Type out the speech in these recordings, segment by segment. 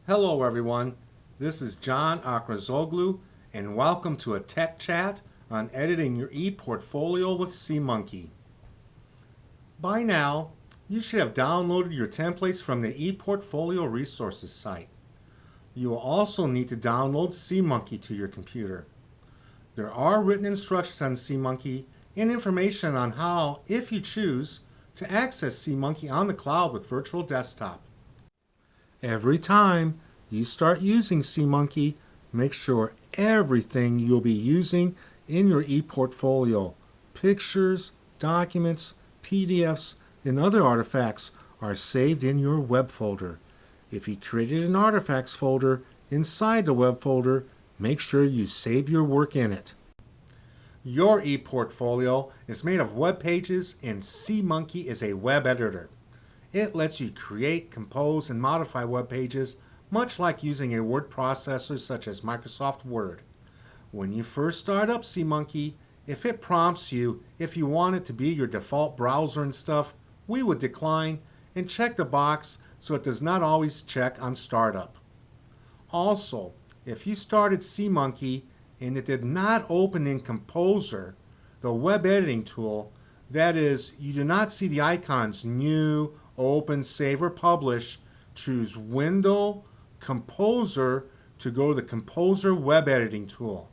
Hello everyone, this is John Akrazoglu and welcome to a tech chat on editing your e-portfolio with SeaMonkey. By now, you should have downloaded your templates from the ePortfolio resources site. You will also need to download SeaMonkey to your computer. There are written instructions on SeaMonkey and information on how, if you choose, to access SeaMonkey on the cloud with Virtual Desktop. Every time you start using SeaMonkey, make sure everything you'll be using in your ePortfolio, pictures, documents, PDFs, and other artifacts are saved in your web folder. If you created an artifacts folder inside the web folder, make sure you save your work in it. Your ePortfolio is made of web pages and SeaMonkey is a web editor. It lets you create, compose, and modify web pages much like using a word processor such as Microsoft Word. When you first start up SeaMonkey, if it prompts you if you want it to be your default browser and stuff, we would decline and check the box so it does not always check on startup. Also, if you started SeaMonkey and it did not open in Composer, the web editing tool, that is, you do not see the icons New, Open, Save, or Publish, choose Window, Composer to go to the Composer web editing tool.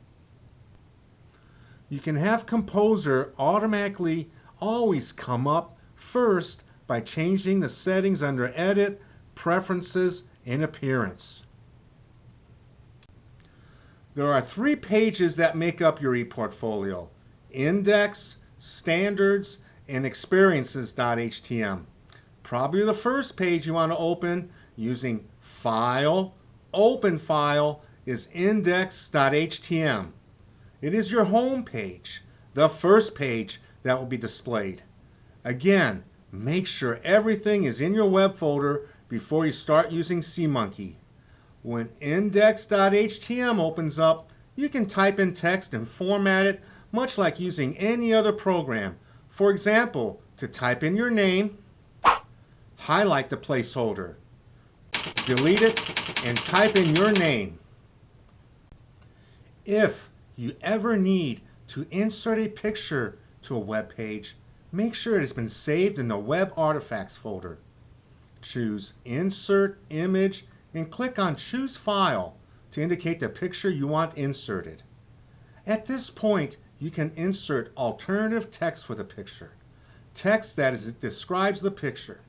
You can have Composer automatically always come up first by changing the settings under Edit, Preferences, and Appearance. There are 3 pages that make up your ePortfolio: Index, Standards, and Experiences.htm. Probably the first page you want to open using File, Open File is Index.htm. It is your home page, the first page that will be displayed. Again, make sure everything is in your web folder before you start using SeaMonkey. When Index.htm opens up, you can type in text and format it much like using any other program. For example, to type in your name, highlight the placeholder, delete it, and type in your name. If you ever need to insert a picture to a web page, make sure it has been saved in the Web Artifacts folder. Choose Insert Image and click on Choose File to indicate the picture you want inserted. At this point, you can insert alternative text for the picture. Text that describes the picture.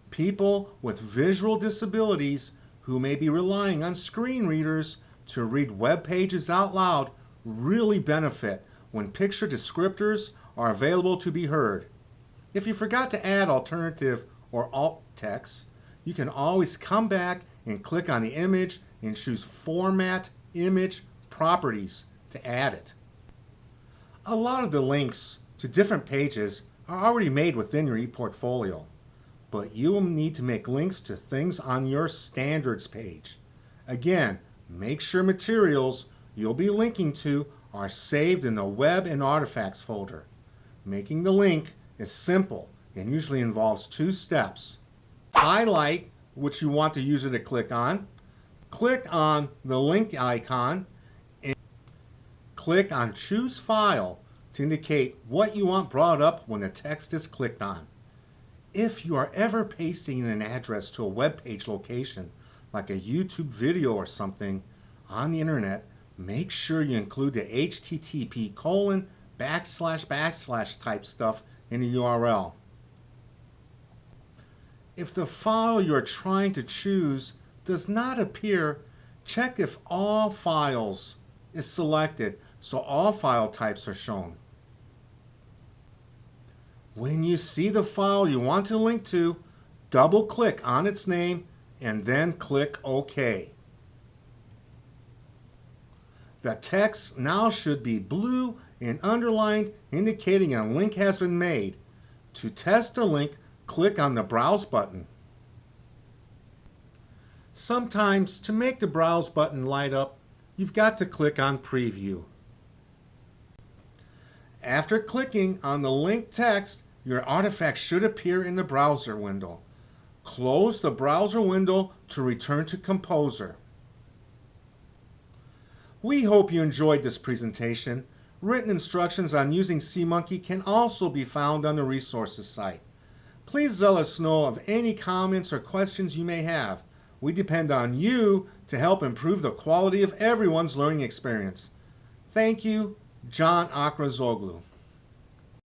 People with visual disabilities who may be relying on screen readers to read web pages out loud really benefit when picture descriptors are available to be heard. If you forgot to add alternative or alt text, you can always come back and click on the image and choose Format Image Properties to add it. A lot of the links to different pages are already made within your ePortfolio, but you will need to make links to things on your Standards page. Again, make sure materials you'll be linking to are saved in the Web and Artifacts folder. Making the link is simple and usually involves 2 steps. Highlight which you want the user to click on the link icon, and click on Choose File to indicate what you want brought up when the text is clicked on. If you are ever pasting in an address to a web page location, like a YouTube video or something on the internet, make sure you include the http:// type stuff in the URL. If the file you're trying to choose does not appear, check if All Files is selected so all file types are shown. When you see the file you want to link to, double-click on its name and then click OK. The text now should be blue and underlined, indicating a link has been made. To test the link, click on the Browse button. Sometimes, to make the Browse button light up, you've got to click on Preview. After clicking on the link text, your artifact should appear in the browser window. Close the browser window to return to Composer. We hope you enjoyed this presentation. Written instructions on using SeaMonkey can also be found on the resources site. Please let us know of any comments or questions you may have. We depend on you to help improve the quality of everyone's learning experience. Thank you, John Akrazoglu.